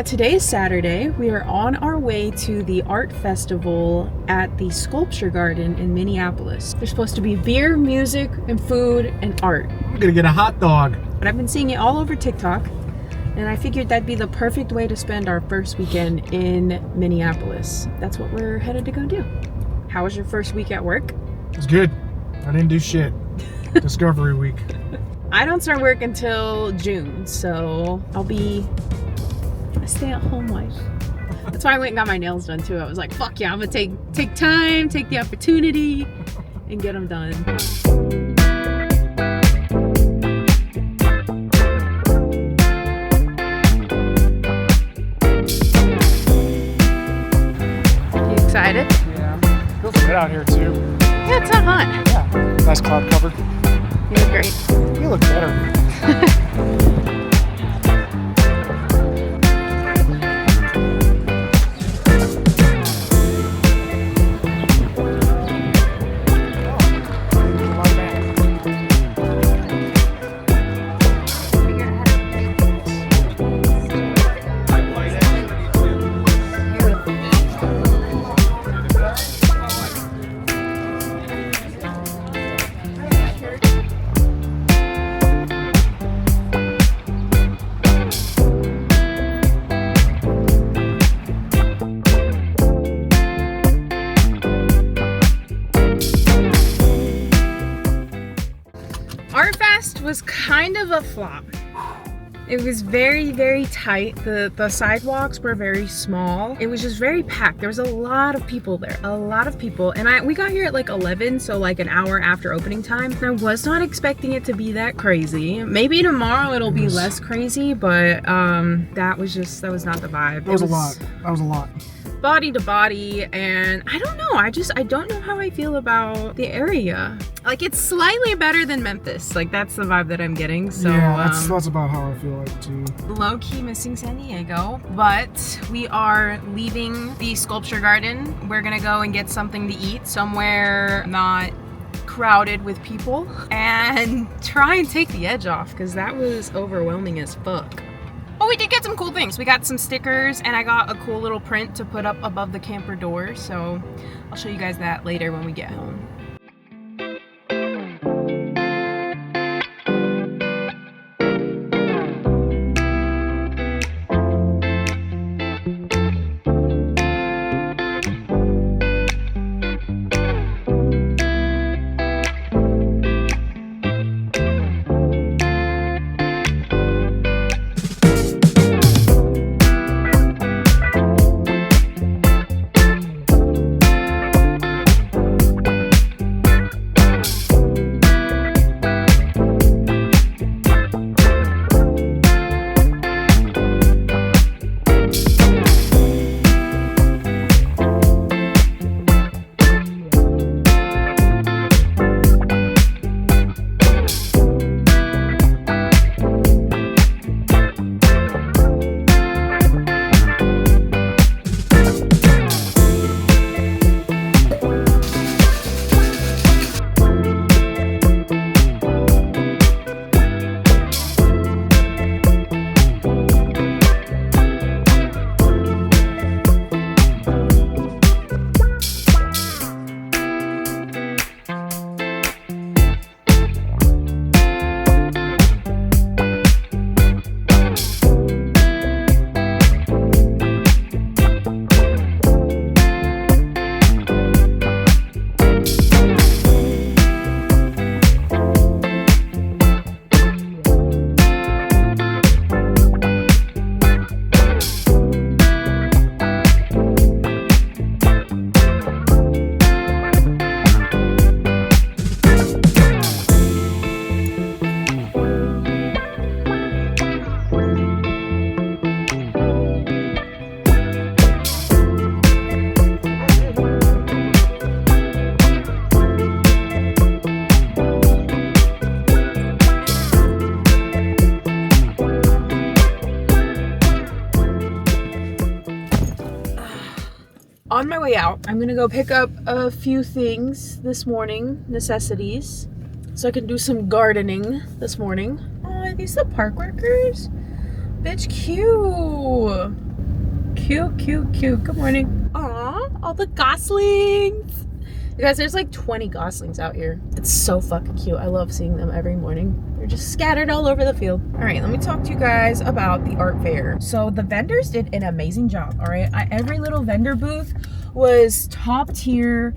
Today is Saturday. We are on our way to the art festival at the Sculpture Garden in Minneapolis. There's supposed to be beer, music, and food, and art. I'm gonna get a hot dog. But I've been seeing it all over TikTok, and I figured that'd be the perfect way to spend our first weekend in Minneapolis. That's what we're headed to go do. How was your first week at work? It was good. I didn't do shit. Discovery week. I don't start work until June, so I'll be a stay-at-home wife. That's why I went and got my nails done too. I was like, fuck yeah, I'm gonna take time, take the opportunity, and get them done. You excited? Yeah. Feels good out here too. Yeah, it's not hot. Yeah. Nice cloud cover. You look great. You look better. Art Fest was kind of a flop. It was very, very tight. The sidewalks were very small. It was just very packed. There was a lot of people there, a lot of people. And we got here at like 11, so like an hour after opening time. I was not expecting it to be that crazy. Maybe tomorrow it'll be less crazy, but that was not the vibe. That was a lot. That was a lot. Body to body, and I don't know. I don't know how I feel about the area. Like, it's slightly better than Memphis. Like, that's the vibe that I'm getting. So yeah, that's about how I feel like too. Low-key missing San Diego, but we are leaving the Sculpture Garden. We're gonna go and get something to eat somewhere not crowded with people and try and take the edge off, because that was overwhelming as fuck. Oh, we did get some cool things. We got some stickers, and I got a cool little print to put up above the camper door, so I'll show you guys that later when we get home. On my way out, I'm gonna go pick up a few things this morning, necessities, so I can do some gardening this morning. Oh, are these the park workers? Bitch, cute. Cute, cute, cute. Good morning. Aw, all the goslings. You guys, there's like 20 goslings out here. It's so fucking cute. I love seeing them every morning. They're just scattered all over the field. All right, let me talk to you guys about the art fair. So the vendors did an amazing job, all right? Every little vendor booth was top tier,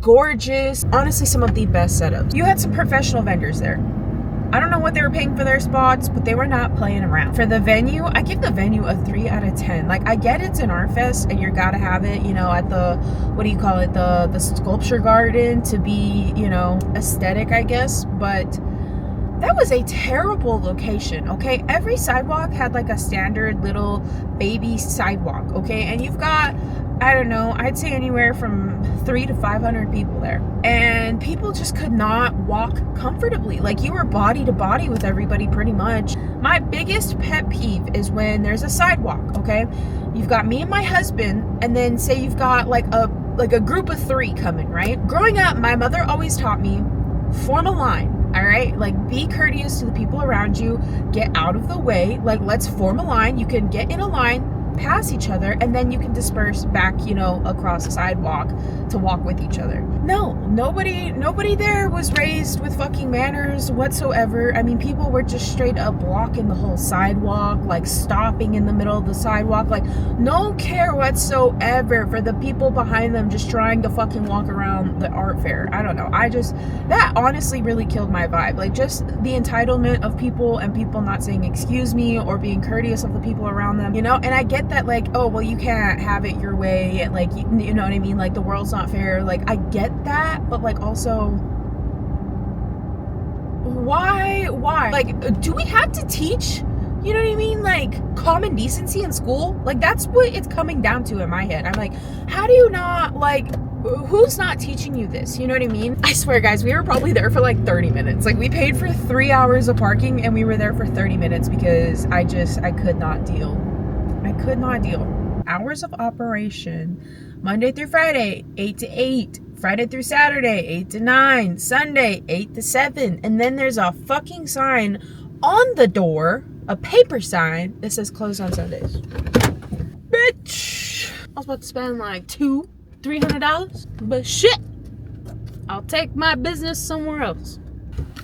gorgeous. Honestly, some of the best setups. You had some professional vendors there. I don't know what they were paying for their spots, but they were not playing around. For the venue, I give the venue a 3 out of 10. Like, I get it's an art fest and you gotta have it, you know, at the, what do you call it, the sculpture garden to be, you know, aesthetic, I guess. But that was a terrible location, okay? Every sidewalk had like a standard little baby sidewalk, okay? And you've got, I don't know, I'd say anywhere from 300 to 500 people there. And people just could not walk comfortably. Like, you were body to body with everybody pretty much. My biggest pet peeve is when there's a sidewalk, okay? You've got me and my husband, and then say you've got like a group of 3 coming, right? Growing up, my mother always taught me, form a line. All right, like, be courteous to the people around you, get out of the way, like, let's form a line. You can get in a line, pass each other, and then you can disperse back, you know, across the sidewalk to walk with each other. No, nobody there was raised with fucking manners whatsoever. I mean, people were just straight up blocking the whole sidewalk, like stopping in the middle of the sidewalk, like no care whatsoever for the people behind them just trying to fucking walk around the art fair. I don't know. That honestly really killed my vibe. Like, just the entitlement of people and people not saying excuse me or being courteous of the people around them, you know? And I get that, like, oh, well, you can't have it your way, and like, you know what I mean, like, the world's not fair. Like, I get that, but like, also, why like, do we have to teach, you know what I mean, like, common decency in school? Like, that's what it's coming down to in my head. I'm like, how do you not, like, who's not teaching you this? You know what I mean? I swear, guys, we were probably there for like 30 minutes. Like, we paid for 3 hours of parking and we were there for 30 minutes because I could not deal. Hours of operation: Monday through Friday, 8 to 8. Friday through Saturday, 8 to 9. Sunday, 8 to 7. And then there's a fucking sign on the door, a paper sign that says closed on Sundays. Bitch! I was about to spend like $200-$300, but shit! I'll take my business somewhere else.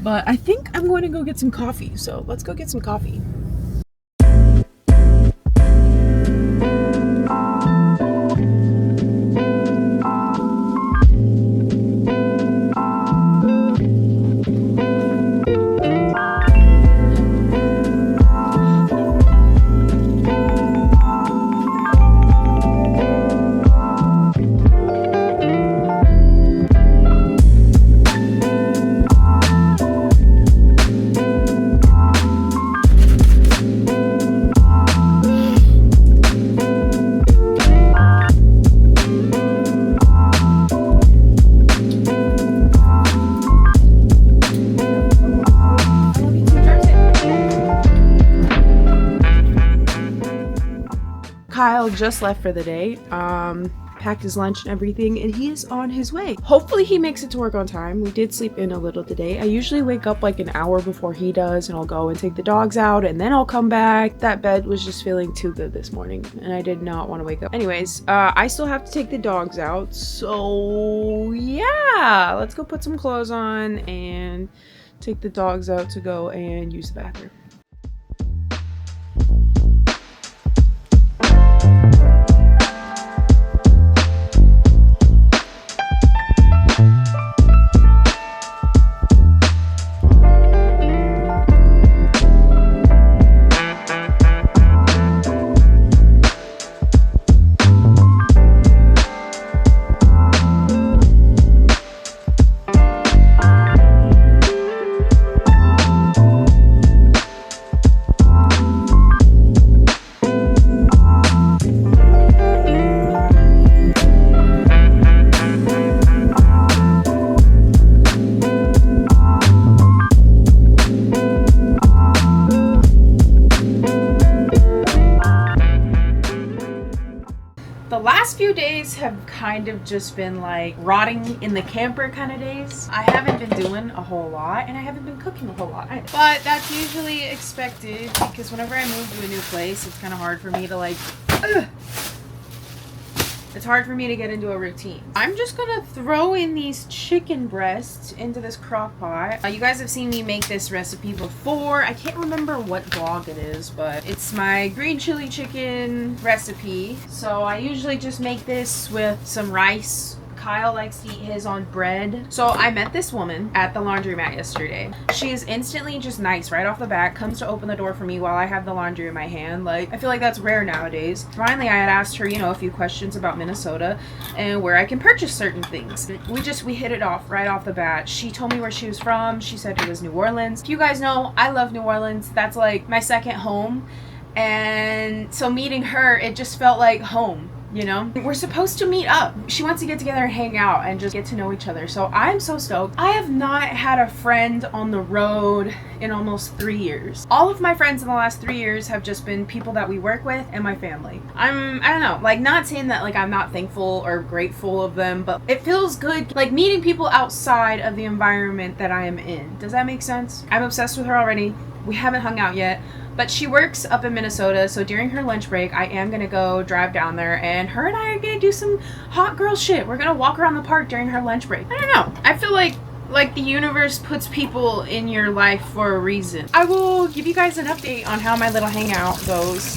But I think I'm going to go get some coffee, so let's go get some coffee. Kyle just left for the day, packed his lunch and everything, and he is on his way. Hopefully he makes it to work on time. We did sleep in a little today. I usually wake up like an hour before he does, and I'll go and take the dogs out, and then I'll come back. That bed was just feeling too good this morning, and I did not want to wake up. Anyways, I still have to take the dogs out, so yeah, let's go put some clothes on and take the dogs out to go and use the bathroom. last few days have kind of just been like rotting in the camper kind of days. I haven't been doing a whole lot, and I haven't been cooking a whole lot either. But that's usually expected because whenever I move to a new place, it's kind of hard for me to like, it's hard for me to get into a routine. I'm just gonna throw in these chicken breasts into this crock pot. You guys have seen me make this recipe before. I can't remember what vlog it is, but it's my green chili chicken recipe. So I usually just make this with some rice. Kyle likes to eat his on bread. So I met this woman at the laundromat yesterday. She is instantly just nice right off the bat, comes to open the door for me while I have the laundry in my hand. Like, I feel like that's rare nowadays. Finally, I had asked her, you know, a few questions about Minnesota and where I can purchase certain things. We hit it off right off the bat. She told me where she was from. She said it was New Orleans. If you guys know, I love New Orleans. That's like my second home. And so meeting her, it just felt like home. You know, we're supposed to meet up. She wants to get together and hang out and just get to know each other. So I'm so stoked. I have not had a friend on the road in almost 3 years. All of my friends in the last 3 years have just been people that we work with and my family. I don't know, like, not saying that like I'm not thankful or grateful of them, but it feels good like meeting people outside of the environment that I am in. Does that make sense? I'm obsessed with her already. We haven't hung out yet. But she works up in Minnesota, so during her lunch break, I am going to go drive down there, and her and I are going to do some hot girl shit. We're going to walk around the park during her lunch break. I don't know. I feel like the universe puts people in your life for a reason. I will give you guys an update on how my little hangout goes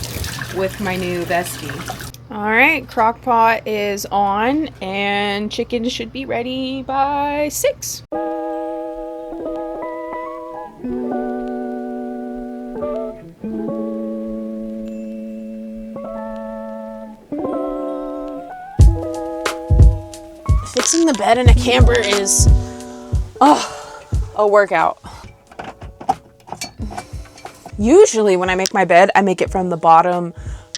with my new bestie. All right, crock pot is on, and chicken should be ready by 6. Fixing the bed in a camper is a workout. Usually when I make my bed, I make it from the bottom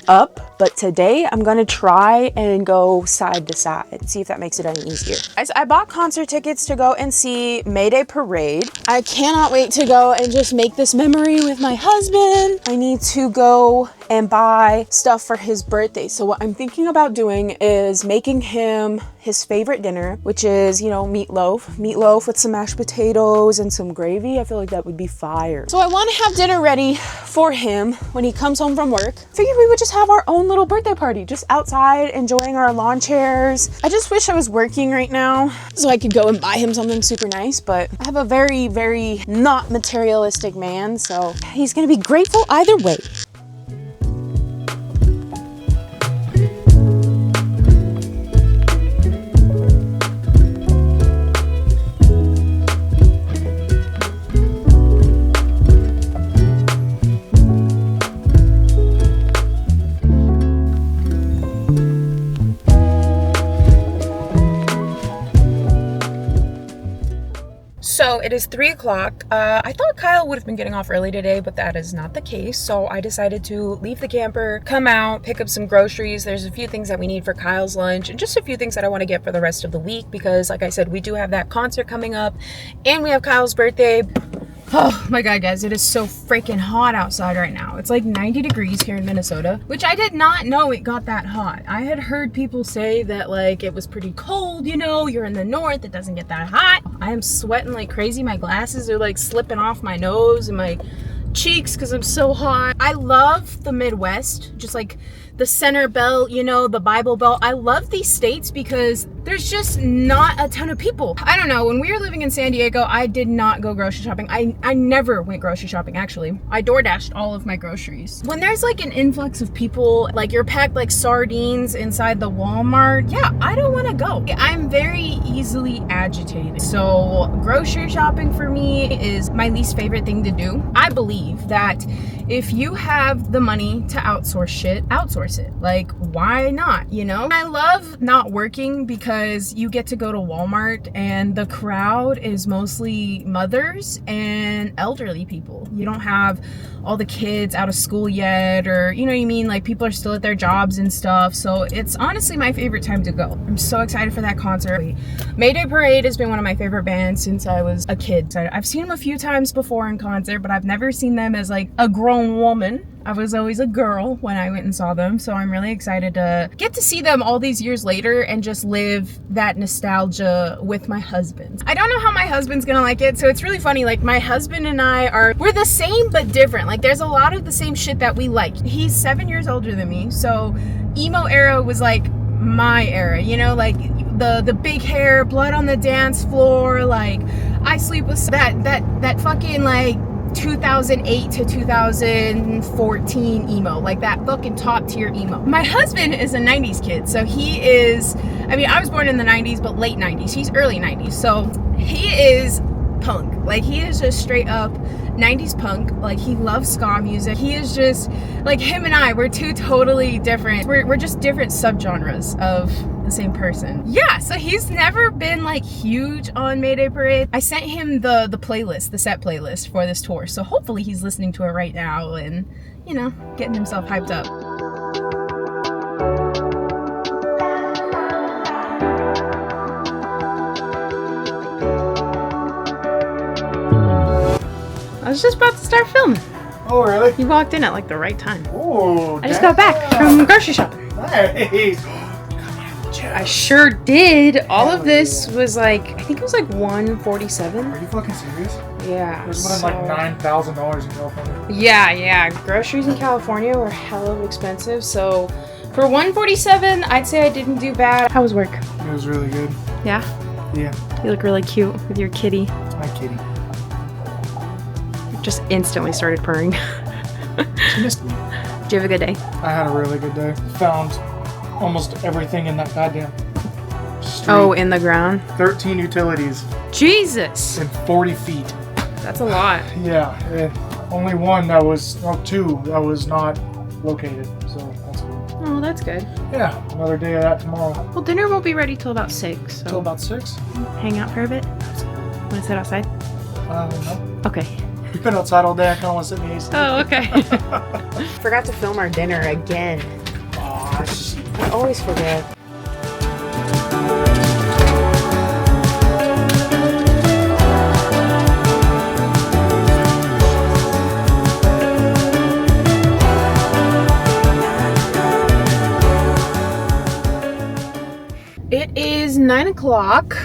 up, but today I'm gonna try and go side to side, see if that makes it any easier. I bought concert tickets to go and see Mayday Parade. I cannot wait to go and just make this memory with my husband. I need to go and buy stuff for his birthday. So what I'm thinking about doing is making him his favorite dinner, which is, you know, meatloaf with some mashed potatoes and some gravy. I feel like that would be fire. So I want to have dinner ready for him when he comes home from work. Figured we would just have our own little birthday party, just outside enjoying our lawn chairs. I just wish I was working right now so I could go and buy him something super nice, but I have a very, very not materialistic man, so he's gonna be grateful either way. So it is 3 o'clock. I thought Kyle would have been getting off early today, but that is not the case. So I decided to leave the camper, come out, pick up some groceries. There's a few things that we need for Kyle's lunch and just a few things that I want to get for the rest of the week because, like I said, we do have that concert coming up and we have Kyle's birthday. Oh my god, guys, it is so freaking hot outside right now. It's like 90 degrees here in Minnesota, which I did not know it got that hot. I had heard people say that like it was pretty cold, you know, you're in the north, it doesn't get that hot. I am sweating like crazy. My glasses are like slipping off my nose and my cheeks because I'm so hot. I love the Midwest, just like the center belt, you know, the Bible Belt. I love these states because there's just not a ton of people. I don't know, when we were living in San Diego, I did not go grocery shopping. I never went grocery shopping, actually. I DoorDashed all of my groceries. When there's like an influx of people, like you're packed like sardines inside the Walmart, yeah, I don't want to go. I'm very easily agitated. So grocery shopping for me is my least favorite thing to do. I believe that if you have the money to outsource shit, outsource it. Like, why not, you know? I love not working because you get to go to Walmart and the crowd is mostly mothers and elderly people. You don't have all the kids out of school yet, or, you know what I mean? Like, people are still at their jobs and stuff. So it's honestly my favorite time to go. I'm so excited for that concert. Mayday Parade has been one of my favorite bands since I was a kid. I've seen them a few times before in concert, but I've never seen them as like a grown grown woman. I was always a girl when I went and saw them, so I'm really excited to get to see them all these years later and just live that nostalgia with my husband. I don't know how my husband's gonna like it, so it's really funny. Like, my husband and I we're the same but different. Like, there's a lot of the same shit that we like. He's 7 years older than me, so emo era was like my era, you know, like the big hair, blood on the dance floor, like I sleep with that fucking like 2008 to 2014 emo, like that fucking top tier emo. My husband is a 90s kid, so he is, I mean, I was born in the 90s, but late 90s. He's early 90s, so he is punk. Like, he is just straight up 90s punk. Like, he loves ska music. He is just, like, him and I, we're two totally different. We're just different subgenres of the same person. Yeah, so he's never been like huge on Mayday Parade. I sent him the playlist, the set playlist for this tour, so hopefully he's listening to it right now and, you know, getting himself hyped up. I was just about to start filming. Oh, really? You walked in at like the right time. Oh, I just got back from grocery shopping. Nice. I sure did. All of this was like, I think it was like $147. Are you fucking serious? Yeah. It was like $9,000 in California. Yeah. Groceries in California were hella expensive. So for $147, I'd say I didn't do bad. How was work? It was really good. Yeah? Yeah. You look really cute with your kitty. My kitty. Just instantly started purring. She missed me. Did you have a good day? I had a really good day. Found almost everything in that goddamn street. Oh, in the ground? 13 utilities. Jesus! In 40 feet. That's a lot. Yeah. Only one that was, well, two that was not located. So that's good. Oh, that's good. Yeah. Another day of that tomorrow. Well, dinner won't be ready till about 6. So Till about 6? hang out for a bit. Want to sit outside? No. Okay. We've been outside all day. I kind of want to sit in the AC. Oh, okay. Forgot to film our dinner again. Oh, shit. I always forget. It is 9 o'clock.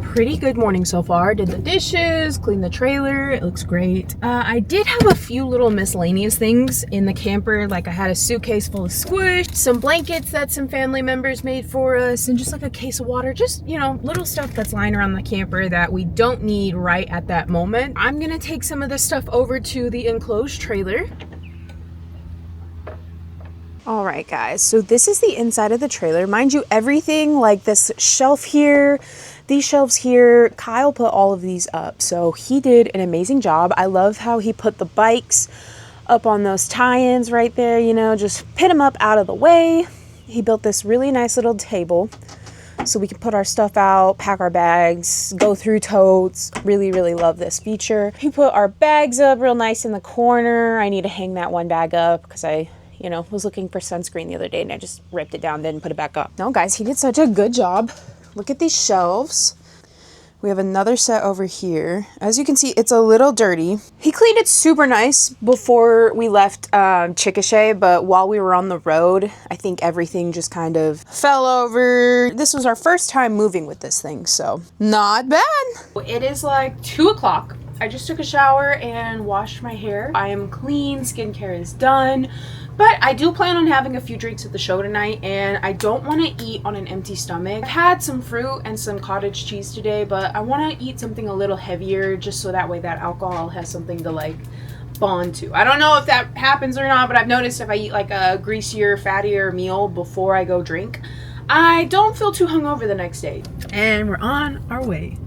Pretty good morning so far. Did the dishes, cleaned the trailer. It looks great. I did have a few little miscellaneous things in the camper. Like, I had a suitcase full of squish, some blankets that some family members made for us, and just like a case of water. Just, you know, little stuff that's lying around the camper that we don't need right at that moment. I'm gonna take some of this stuff over to the enclosed trailer. All right, guys, so this is the inside of the trailer. Mind you, everything like this shelf here, these shelves here, Kyle put all of these up. So he did an amazing job. I love how he put the bikes up on those tie-ins right there, you know, just put them up out of the way. He built this really nice little table so we can put our stuff out, pack our bags, go through totes. Really, really love this feature. He put our bags up real nice in the corner. I need to hang that one bag up because I was looking for sunscreen the other day and I just ripped it down, didn't put it back up. No, guys, he did such a good job. Look at these shelves. We have another set over here. As you can see, it's a little dirty. He cleaned it super nice before we left Chickasha, but while we were on the road, I think everything just kind of fell over. This was our first time moving with this thing, so not bad. It is like 2 o'clock. I just took a shower and washed my hair. I am clean, skincare is done. But I do plan on having a few drinks at the show tonight, and I don't want to eat on an empty stomach. I've had some fruit and some cottage cheese today, but I want to eat something a little heavier just so that way that alcohol has something to like bond to. I don't know if that happens or not, but I've noticed if I eat like a greasier, fattier meal before I go drink, I don't feel too hungover the next day. And we're on our way.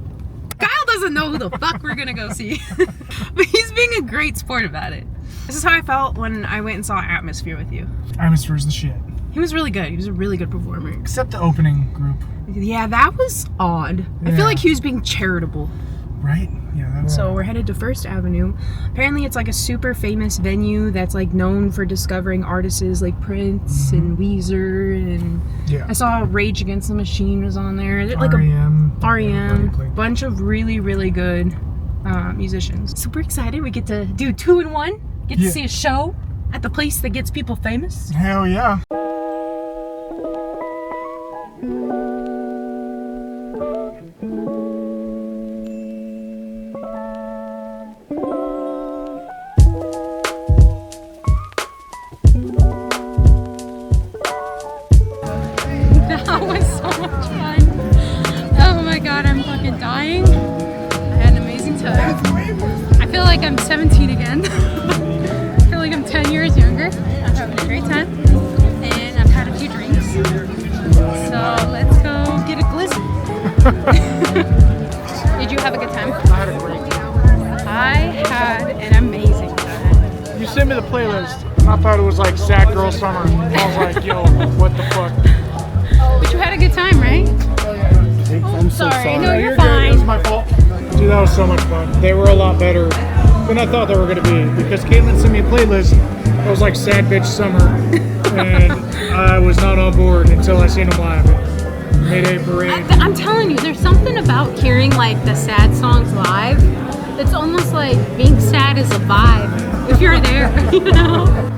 Kyle doesn't know who the fuck we're gonna go see, but he's being a great sport about it. This is how I felt when I went and saw Atmosphere with you. Atmosphere's the shit. He was really good. He was a really good performer. Except the opening group. Yeah, that was odd. Yeah. I feel like he was being charitable. Right? Yeah, that's So we're headed to First Avenue. Apparently it's like a super famous venue that's like known for discovering artists like Prince and Weezer, and I saw Rage Against the Machine was on there. Like REM. Bunch of really, really good musicians. Super excited. We get to do 2 in 1. Get to see a show at the place that gets people famous. Hell yeah. That was so much fun. Oh my god, I'm fucking dying. I had an amazing time. I feel like I'm 17 again. I feel like I'm 10 years younger. I'm having a great time. And I've had a few drinks. So let's go get a glizzy. Did you have a good time? I had a great time. I had an amazing time. You sent me the playlist. I thought it was like Sad Girl Summer. I was like, yo, what the fuck? But you had a good time, right? I'm so sorry. No, you're Good. It was fine. my fault. Dude, that was so much fun. They were a lot better than I thought they were going to be because Caitlin sent me a playlist that was like Sad Bitch Summer, and I was not on board until I seen them live. Mayday Parade. I'm telling you, there's something about hearing like the sad songs live. It's almost like being sad is a vibe if you're there, you know?